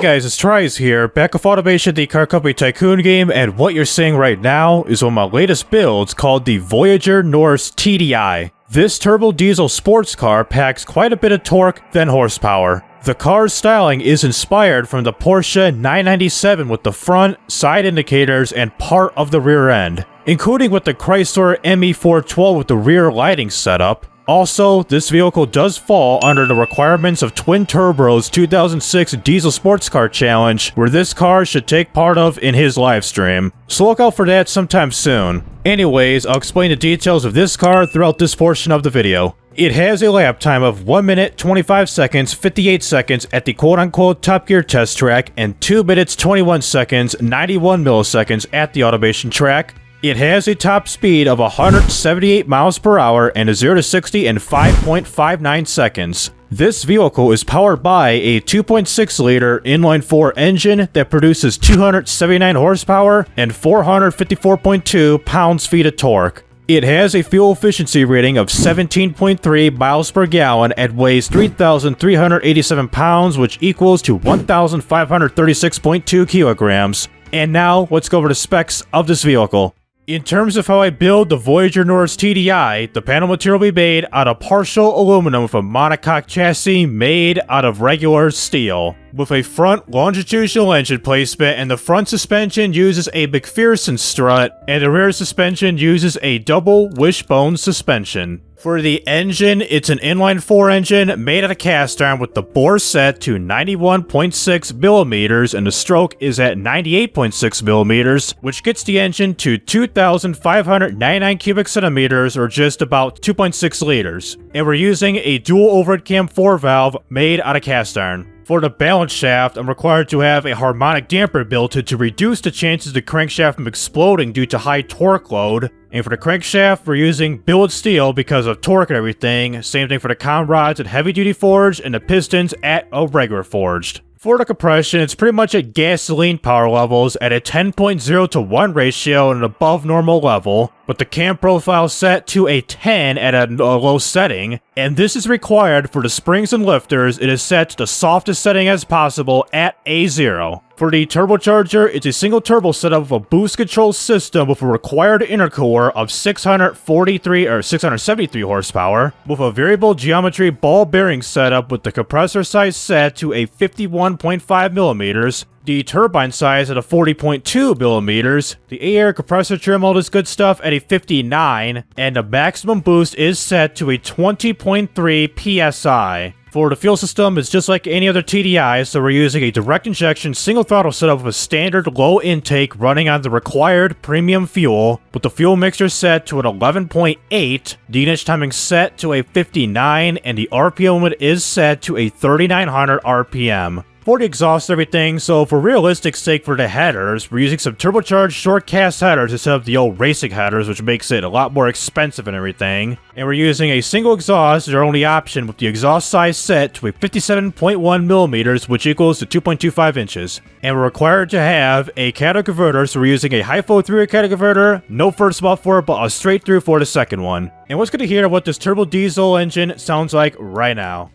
Hey guys, it's TRIZE here, back with Automation, the car company Tycoon game, and what you're seeing right now is one of my latest builds called the Voyager Norse TDI. This turbo diesel sports car packs quite a bit of torque than horsepower. The car's styling is inspired from the Porsche 997 with the front, side indicators, and part of the rear end, including with the Chrysler ME412 with the rear lighting setup. Also, this vehicle does fall under the requirements of TwinTurbro's 2006 Diesel Sports Car Challenge, where this car should take part of in his livestream. So look out for that sometime soon. Anyways, I'll explain the details of this car throughout this portion of the video. It has a lap time of 1 minute 25 seconds 58 seconds at the quote-unquote Top Gear test track and 2 minutes 21 seconds 91 milliseconds at the Automation track. It has a top speed of 178 miles per hour and a 0 to 60 in 5.59 seconds. This vehicle is powered by a 2.6-liter inline-4 engine that produces 279 horsepower and 454.2 pounds-feet of torque. It has a fuel efficiency rating of 17.3 miles per gallon and weighs 3,387 pounds, which equals to 1,536.2 kilograms. And now, let's go over the specs of this vehicle. In terms of how I build the Voyager Norse TDI, the panel material will be made out of partial aluminum with a monocoque chassis made out of regular steel, with a front longitudinal engine placement, and the front suspension uses a McPherson strut, and the rear suspension uses a double wishbone suspension. For the engine, it's an inline-4 engine made out of cast iron with the bore set to 91.6 millimeters and the stroke is at 98.6 millimeters, which gets the engine to 2,599 cubic centimeters or just about 2.6 liters. And we're using a dual overhead cam 4 valve made out of cast iron. For the balance shaft, I'm required to have a harmonic damper built in to reduce the chances of the crankshaft from exploding due to high torque load. And for the crankshaft, we're using billet steel because of torque and everything. Same thing for the con rods at heavy duty forged and the pistons at a regular forged. For the compression, it's pretty much at gasoline power levels at a 10.0 to 1 ratio and an above normal level, with the cam profile set to a 10 at a low setting, and this is required for the springs and lifters. It is set to the softest setting as possible at a 0. For the turbocharger, it's a single turbo setup with a boost control system with a required intercooler of 673 horsepower, with a variable geometry ball bearing setup with the compressor size set to a 51.5 millimeters, the turbine size at a 40.2 millimeters, the air compressor trim, all this good stuff at a 59, and the maximum boost is set to a 20.3 psi. For the fuel system, it's just like any other TDI, so we're using a direct injection single throttle setup with a standard low intake running on the required premium fuel, with the fuel mixture set to an 11.8, the inch timing set to a 59, and the RPM limit is set to a 3,900 RPM. For the exhaust and everything, so for realistic sake for the headers, we're using some turbocharged short cast headers instead of the old racing headers, which makes it a lot more expensive and everything. And we're using a single exhaust as our only option, with the exhaust size set to a 57.1 millimeters, which equals to 2.25 inches. And we're required to have a catalytic converter, so we're using a high flow through catalytic converter, no first spot for it, but a straight through for the second one. And let's get to hear what this turbo diesel engine sounds like right now.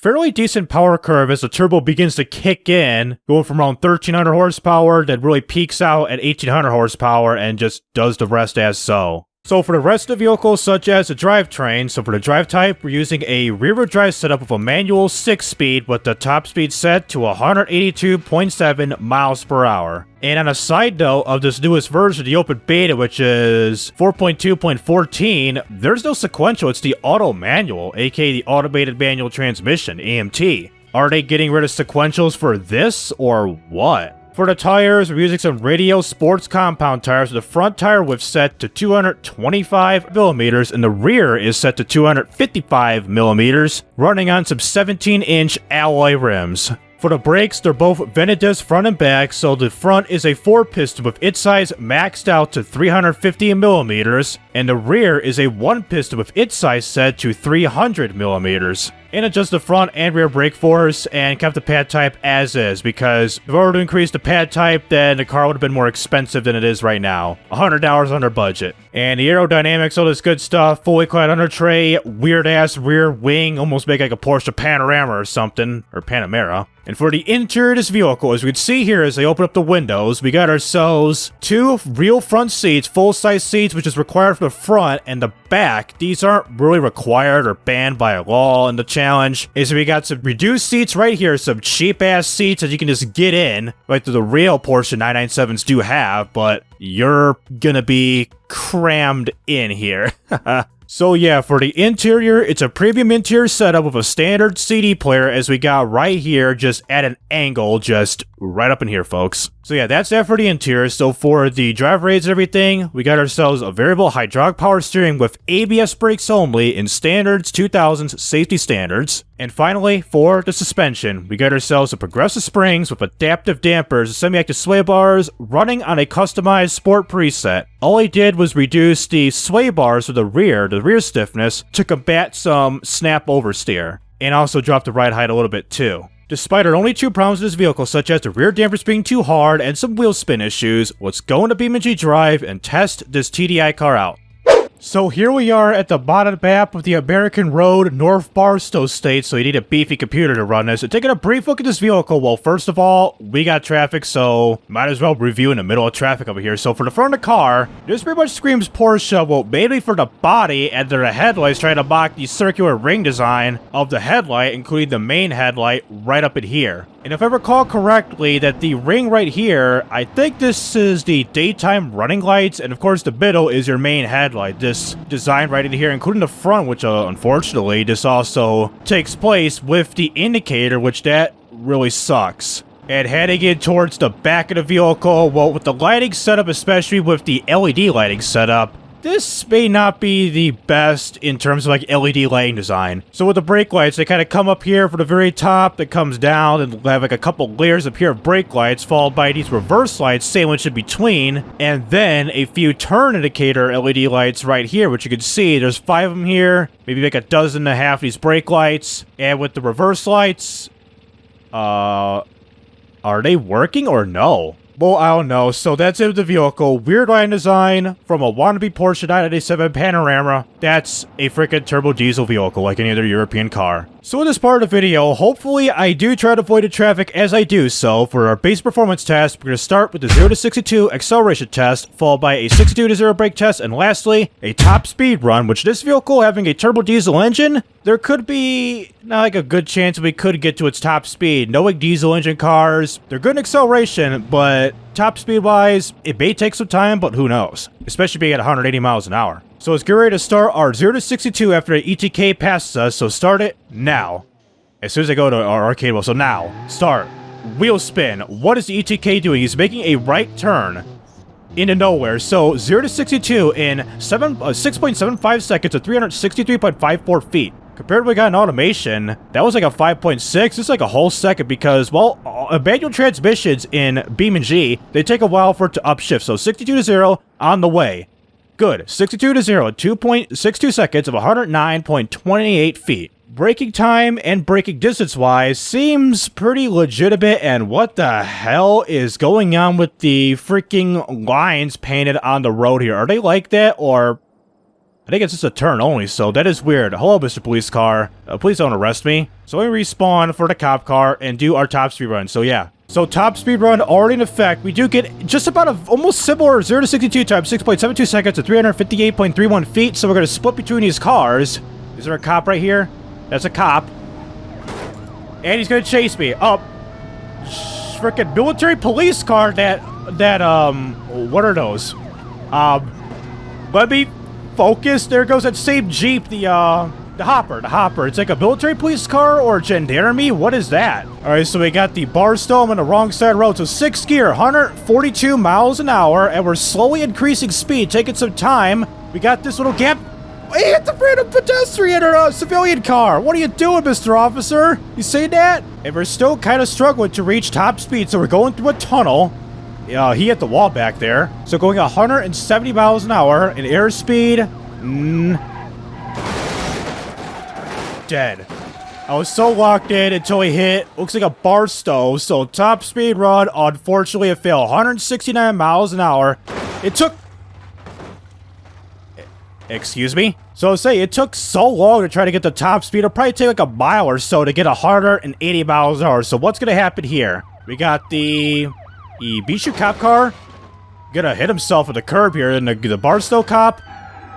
Fairly decent power curve as the turbo begins to kick in, going from around 1,300 horsepower that really peaks out at 1,800 horsepower and just does the rest as so. So for the rest of the vehicles, such as the drivetrain, so for the drive type, we're using a rear-wheel drive setup with a manual 6-speed with the top speed set to 182.7 miles per hour. And on a side note of this newest version of the open beta, which is 4.2.14, there's no sequential, it's the auto manual, aka the automated manual transmission, AMT. Are they getting rid of sequentials for this, or what? For the tires, we're using some Radial Sports compound tires with the front tire width set to 225 millimeters and the rear is set to 255 millimeters, running on some 17-inch alloy rims. For the brakes, they're both vented disc front and back, so the front is a 4-piston with its size maxed out to 350 millimeters, and the rear is a 1-piston with its size set to 300 millimeters. and adjust the front and rear brake force and kept the pad type as is, because if I were to increase the pad type, then the car would have been more expensive than it is right now. $100 under budget. And the aerodynamics, all this good stuff, fully clad under tray, weird ass rear wing, almost make like a Porsche Panorama or something, or Panamera. And for the interior of this vehicle, as we can see here as they open up the windows, we got ourselves 2 real front seats, full-size seats, which is required for the front and the back. These aren't really required or banned by law, and the challenge is we got some reduced seats right here, some cheap-ass seats that you can just get in, like the real Porsche 997s do have, but you're gonna be crammed in here. So yeah, for the interior, it's a premium interior setup with a standard CD player as we got right here, just at an angle, just right up in here, folks. So yeah, that's that for the interior. So for the driver aids and everything, we got ourselves a variable hydraulic power steering with ABS brakes only in standards 2000s safety standards. And finally, for the suspension, we got ourselves a progressive springs with adaptive dampers, semi-active sway bars, running on a customized sport preset. All he did was reduce the sway bars for the rear stiffness, to combat some snap oversteer, and also drop the ride height a little bit too. Despite our only 2 problems with this vehicle, such as the rear dampers being too hard and some wheel spin issues, let's go into BeamNG.drive and test this TDI car out. So here we are at the bottom map of the American Road, North Barstow State, so you need a beefy computer to run this. So taking a brief look at this vehicle, well, first of all, we got traffic, so might as well review in the middle of traffic over here. So for the front of the car, this pretty much screams Porsche, well, mainly for the body, and the headlights trying to mock the circular ring design of the headlight, including the main headlight right up in here. And if I recall correctly, that the ring right here, I think this is the daytime running lights, and of course the middle is your main headlight. This design right in here, including the front, which unfortunately, this also takes place with the indicator, which that really sucks. And heading in towards the back of the vehicle, well, with the lighting setup, especially with the LED lighting setup, this may not be the best in terms of like LED lighting design. So with the brake lights, they kind of come up here for the very top, that comes down and have like a couple layers up here of brake lights, followed by these reverse lights sandwiched in between, and then a few turn indicator LED lights right here, which you can see there's 5 of them here, maybe like a dozen and a half of these brake lights. And with the reverse lights, are they working or no? Well, I don't know. So that's it with the vehicle. Weird line design from a wannabe Porsche 997 Panorama. That's a freaking turbo diesel vehicle like any other European car. So in this part of the video, hopefully I do try to avoid the traffic as I do so. For our base performance test, we're going to start with the 0 to 62 acceleration test, followed by a 62 to 0 brake test, and lastly, a top speed run, which this vehicle having a turbo diesel engine, there could be not like a good chance we could get to its top speed. Knowing diesel engine cars, they're good in acceleration, but top speed wise, it may take some time, but who knows? Especially being at 180 miles an hour. So let's get ready to start our 0 to 62 after the ETK passes us, so start it now. As soon as I go to our arcade wheel, so now, start. Wheel spin. What is the ETK doing? He's making a right turn into nowhere. So 0 to 62 in 6.75 seconds at 363.54 feet. Compared to what we got in automation, that was like a 5.6. This is like a whole second because, well, manual transmissions in BeamNG, they take a while for it to upshift. So 62 to 0 on the way. Good. 62 to 0 at 2.62 seconds of 109.28 feet. Braking time and braking distance-wise seems pretty legitimate, and what the hell is going on with the freaking lines painted on the road here? Are they like that, or... I think it's just a turn only, so that is weird. Hello, Mr. Police Car. Please don't arrest me. So let me respawn for the cop car and do our top speed run. So yeah. So top speed run already in effect. We do get just about a almost similar 0 to 62 time, 6.72 seconds at 358.31 feet. So we're going to split between these cars. Is there a cop right here? That's a cop. And he's going to chase me. Oh, freaking military police car that, what are those? Let me focus. There goes that same Jeep, the hopper. It's like a military police car or gendarmerie. What is that? All right, so we got the Barstow on the wrong side of the road. So 6th gear, 142 miles an hour, and we're slowly increasing speed, taking some time. We got this little gap. Hey, it's a random pedestrian or a civilian car. What are you doing, Mr. Officer? You see that? And we're still kind of struggling to reach top speed, so we're going through a tunnel. He hit the wall back there. So going 170 miles an hour in airspeed. Dead. I was so locked in until he hit, looks like a bar stove. So top speed run, unfortunately it failed. 169 miles an hour. It took... Excuse me? So say it took so long to try to get the top speed. It'll probably take like a mile or so to get 180 miles an hour. So what's gonna happen here? We got the Bishu cop car. Gonna hit himself with the curb here. And the Barstow cop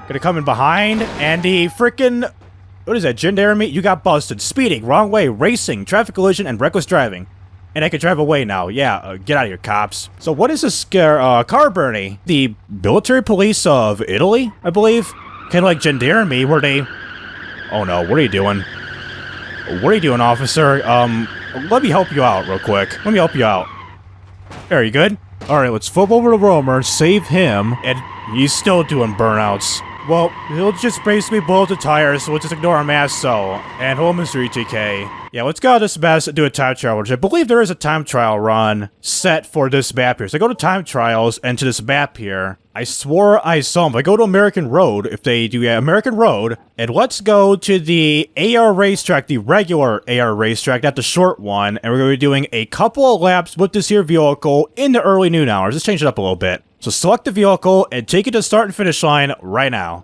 gonna come in behind. And the freaking... What is that? Gendarmerie? You got busted. Speeding. Wrong way. Racing. Traffic collision. And reckless driving. And I can drive away now. Yeah, get out of here, cops. So what is this car burning? The military police of Italy, I believe? Kind of like Gendarmerie, where they... Oh no, what are you doing? What are you doing, officer? Let me help you out real quick. Let me help you out. There, you good? Alright, let's flip over to Romer, save him, and he's still doing burnouts. Well, he'll just basically blow out the tires, so we'll just ignore him as so. And home is 3TK. Yeah, let's go to this mess and do a time trial, which I believe there is a time trial run set for this map here. So I go to time trials and to this map here. I swore I saw him. If I go to American Road, if they do American Road, and let's go to the AR Racetrack, the regular AR Racetrack, not the short one, and we're going to be doing a couple of laps with this here vehicle in the early noon hours. Let's change it up a little bit. So select the vehicle and take it to start and finish line right now.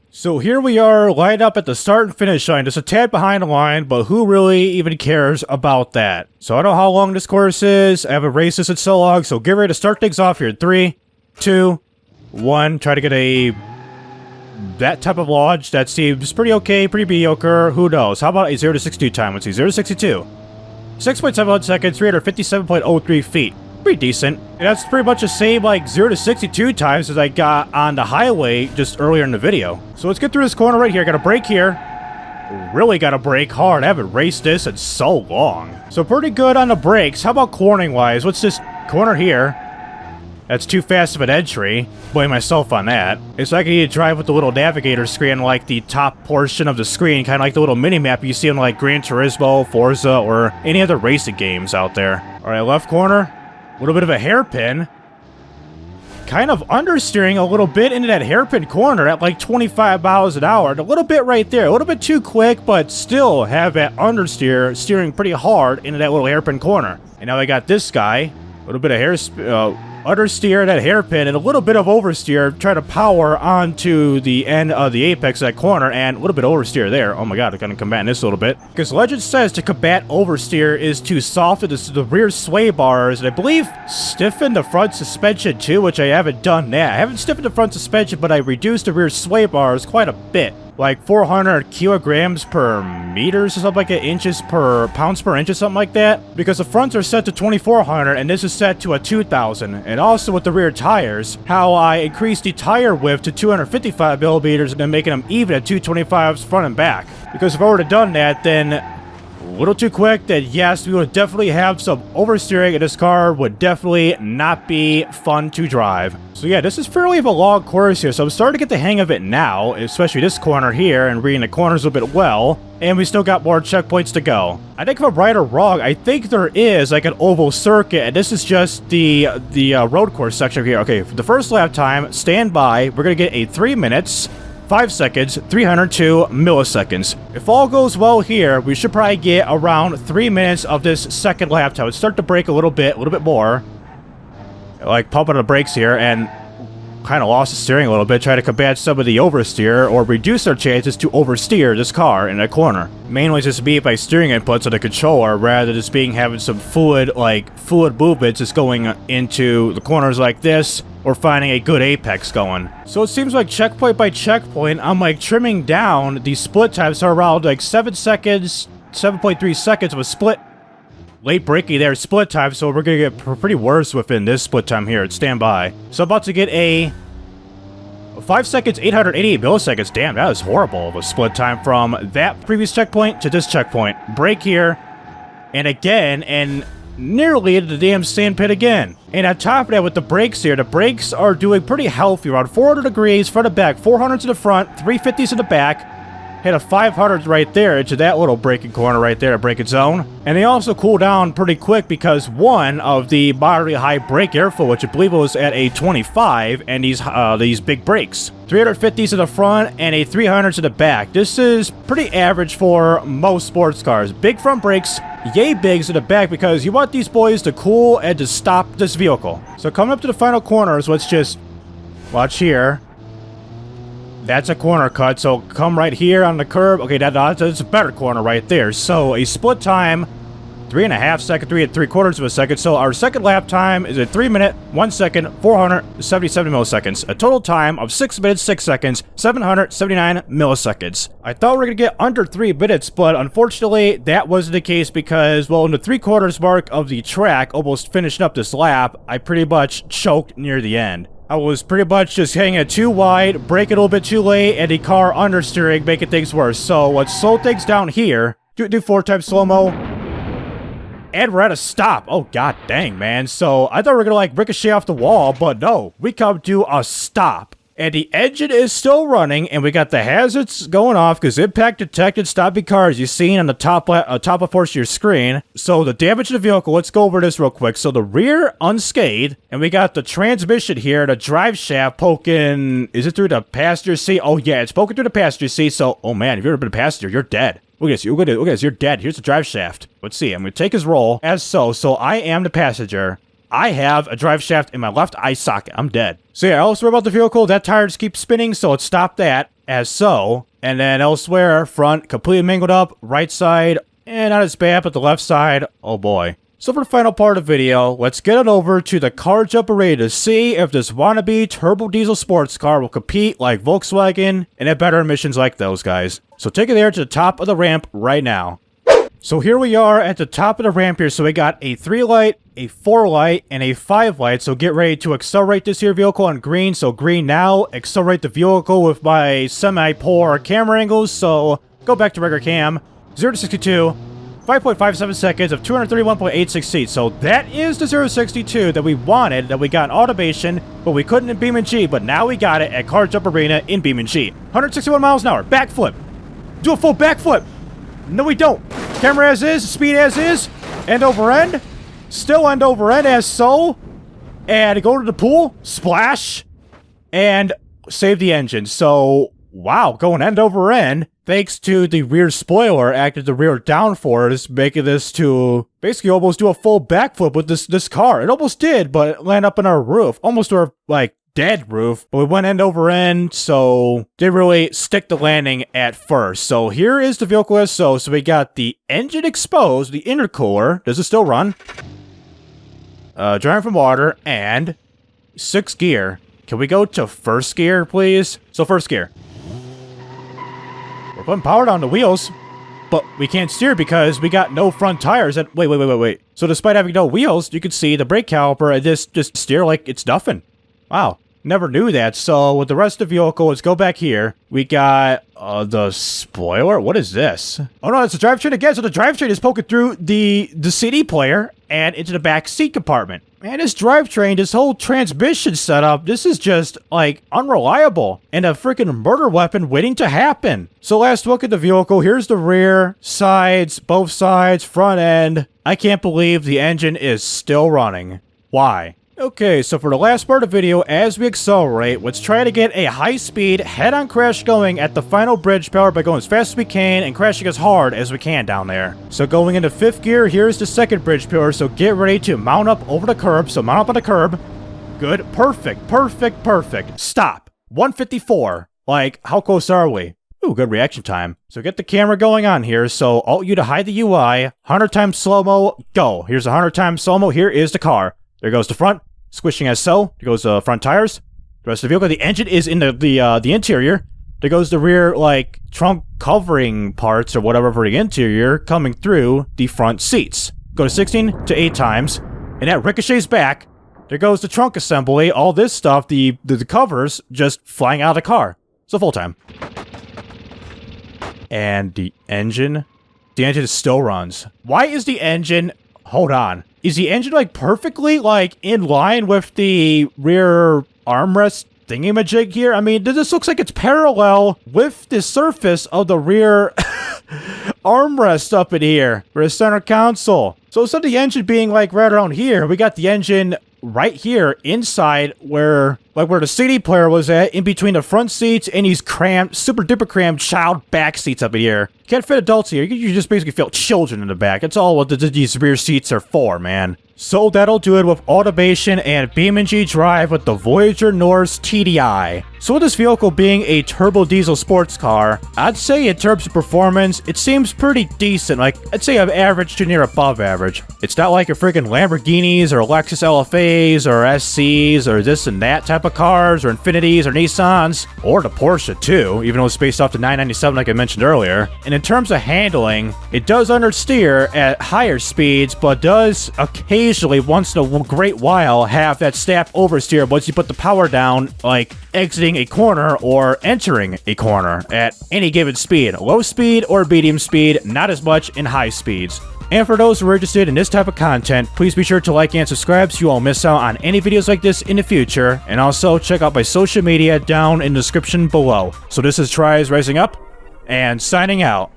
So here we are, lined up at the start and finish line, just a tad behind the line, but who really even cares about that? So I don't know how long this course is, I haven't raced this in so long, so get ready to start things off here. 3, 2, 1, try to get that type of launch. That seems pretty okay, pretty mediocre, who knows? How about a 0 to 62 time? Let's see, 0 to 62. 6.71 seconds, 357.03 feet. Pretty decent. And that's pretty much the same like 0 to 62 times as I got on the highway just earlier in the video. So let's get through this corner right here. Gotta brake here. Really gotta brake hard. I haven't raced this in so long. So pretty good on the brakes. How about cornering wise? What's this corner here? That's too fast of an entry. Blame myself on that. It's like I need to drive with the little navigator screen, like the top portion of the screen, kind of like the little mini-map you see in like Gran Turismo, Forza, or any other racing games out there. Alright, left corner. A little bit of a hairpin. Kind of understeering a little bit into that hairpin corner at like 25 miles an hour. And a little bit right there. A little bit too quick, but still have that understeer steering pretty hard into that little hairpin corner. And now I got this guy. A little bit of understeer, that hairpin, and a little bit of oversteer, try to power onto the end of the apex of that corner, and a little bit of oversteer there. Oh my god, I'm gonna combat this a little bit. Because legend says to combat oversteer is to soften the rear sway bars, and I believe stiffen the front suspension too, which I haven't done that. I haven't stiffened the front suspension, but I reduced the rear sway bars quite a bit. Like 400 kilograms per meters or something like that, pounds per inch or something like that. Because the fronts are set to 2400 and this is set to a 2000. And also with the rear tires, how I increased the tire width to 255 millimeters and then making them even at 225s front and back. Because if I would have done that, then a little too quick, then yes, we would definitely have some oversteering and this car would definitely not be fun to drive. So yeah, this is fairly of a long course here, so I'm starting to get the hang of it now, especially this corner here, and reading the corners a bit well, and we still got more checkpoints to go. I think if I'm right or wrong, I think there is like an oval circuit, and this is just the road course section here. Okay, for the first lap time, stand by, we're gonna get a 3 minutes, 5 seconds, 302 milliseconds. If all goes well here, we should probably get around 3 minutes of this second lap time. Let's start to brake a little bit more. Like pumping the brakes here and kind of lost the steering a little bit, try to combat some of the oversteer or reduce our chances to oversteer this car in a corner. Mainly just be by steering inputs on the controller rather than just having some fluid movements just going into the corners like this or finding a good apex going. So it seems like checkpoint by checkpoint, I'm like trimming down the split times to around like 7 seconds, 7.3 seconds of a split. Late braking there, split time, so we're gonna get pretty worse within this split time here at standby. So I'm about to get a 5 seconds, 888 milliseconds. Damn, that is horrible of a split time from that previous checkpoint to this checkpoint. Brake here, and again, and nearly into the damn sand pit again. And on top of that, with the brakes here, the brakes are doing pretty healthy, around 400 degrees front and back, 400s in the front, 350s in the back. hit a 500 right there into that little braking corner right there, a braking zone. And they also cool down pretty quick because one of the moderately high brake airflow, which I believe was at a 25, and these big brakes. 350s to the front and a 300 to the back. This is pretty average for most sports cars. Big front brakes, yay bigs to the back because you want these boys to cool and to stop this vehicle. So coming up to the final corners, let's just watch here. That's a corner cut, so come right here on the curb. Okay, that's a better corner right there. So a split time, 3.5 seconds, 3 3/4 of a second. So our second lap time is a 3 minute, 1 second, 477 milliseconds. A total time of 6 minutes, 6 seconds, 779 milliseconds. I thought we were going to get under 3 minutes, but unfortunately that wasn't the case because, well, in the 3/4 mark of the track, almost finishing up this lap, I pretty much choked near the end. I was pretty much just hanging it too wide, braking a little bit too late, and the car understeering, making things worse. So let's slow things down here. Do 4 times slow-mo. And we're at a stop. Oh, god dang, man. So I thought we were gonna, like, ricochet off the wall, but no. We come to a stop. And the engine is still running, and we got the hazards going off because impact detected stopping cars you've seen on the top of course of your screen. So the damage to the vehicle, let's go over this real quick. So the rear unscathed, and we got the transmission here, the drive shaft poking, is it through the passenger seat? Oh yeah, it's poking through the passenger seat. So, oh man, if you've ever been a passenger, you're dead. Look at this, look at this, you're dead. Here's the drive shaft. Let's see, I'm gonna take his roll as so I am the passenger. I have a drive shaft in my left eye socket. I'm dead. So yeah, elsewhere about the vehicle, that tire just keeps spinning, so let's stop that as so. And then elsewhere, front completely mangled up, right side, and not as bad, but the left side, oh boy. So for the final part of the video, let's get it over to the car jump array to see if this wannabe turbo diesel sports car will compete like Volkswagen and have better emissions like those guys. So take it there to the top of the ramp right now. So here we are at the top of the ramp here. So we got a 3 light, a 4 light, and a 5 light. So get ready to accelerate this here vehicle on green. So green now, accelerate the vehicle with my semi-poor camera angles. So go back to regular cam, 0 to 62, 5.57 seconds of 231.86 feet. So that is the 0 to 62 that we wanted, that we got in automation, but we couldn't in BeamNG, but now we got it at Car Jump Arena in BeamNG. 161 miles an hour, backflip. Do a full backflip. No, we don't. Camera as is, speed as is, end over end, still end over end as so, and go to the pool, splash, and save the engine. So, wow, going end over end, thanks to the rear spoiler acting the rear downforce, making this to basically almost do a full backflip with this car. It almost did, but it landed up on our roof, almost to our, like, dead roof, but we went end over end, so didn't really stick the landing at first. So here is the vehicle as so we got the engine exposed, the intercooler, does it still run? Driving from water, and 6th gear. Can we go to 1st gear, please? So 1st gear. We're putting power down the wheels, but we can't steer because we got no front tires. Wait. So despite having no wheels, you can see the brake caliper and this just steer like it's nothing. Wow. Never knew that. So with the rest of the vehicle, let's go back here. We got the spoiler. What is this? Oh no, it's the drivetrain again. So the drivetrain is poking through the CD player and into the back seat compartment. Man, this drivetrain, this whole transmission setup, this is just like unreliable and a freaking murder weapon waiting to happen. So last look at the vehicle. Here's the rear, sides, both sides, front end. I can't believe the engine is still running. Why? Okay, so for the last part of the video, as we accelerate, let's try to get a high-speed head-on crash going at the final bridge power by going as fast as we can and crashing as hard as we can down there. So going into 5th gear, here's the 2nd bridge pillar, so get ready to mount up over the curb. So mount up on the curb. Good. Perfect. Stop. 154. Like, how close are we? Ooh, good reaction time. So get the camera going on here. So Alt U to hide the UI. 100 times slow-mo, go. Here's 100 times slow-mo. Here is the car. There goes the front. Squishing as so. There goes the front tires. The rest of the vehicle. The engine is in the interior. There goes the rear, like, trunk covering parts or whatever for the interior coming through the front seats. Go to 16 to 8 times. And that ricochets back. There goes the trunk assembly. All this stuff, the covers, just flying out of the car. So full time. And the engine still runs. Why is the engine... Hold on. Is the engine, like, perfectly, like, in line with the rear armrest thingamajig here. I mean, this looks like it's parallel with the surface of the rear armrest up in here for the center console. So instead of the engine being like right around here, we got the engine right here inside where the CD player was at, in between the front seats and these cramped, super duper cramped child back seats up in here. Can't fit adults here. You just basically feel children in the back. That's all what these rear seats are for, man. So that'll do it with automation and BeamNG.drive with the Voyager Norse TDI. So with this vehicle being a turbo diesel sports car, I'd say in terms of performance, it seems pretty decent. Like, I'd say I'm average to near above average. It's not like your friggin' Lamborghinis or Lexus LFAs or SCs or this and that type of cars or Infinitis or Nissans, or the Porsche too, even though it's based off the 997 like I mentioned earlier. And in terms of handling, it does understeer at higher speeds, but does occasionally, once in a great while, have that snap oversteer once you put the power down, like exiting a corner or entering a corner at any given speed. Low speed or medium speed, not as much in high speeds. And for those who are interested in this type of content, please be sure to like and subscribe so you won't miss out on any videos like this in the future. And also check out my social media down in the description below. So this is TRIZE rising up and signing out.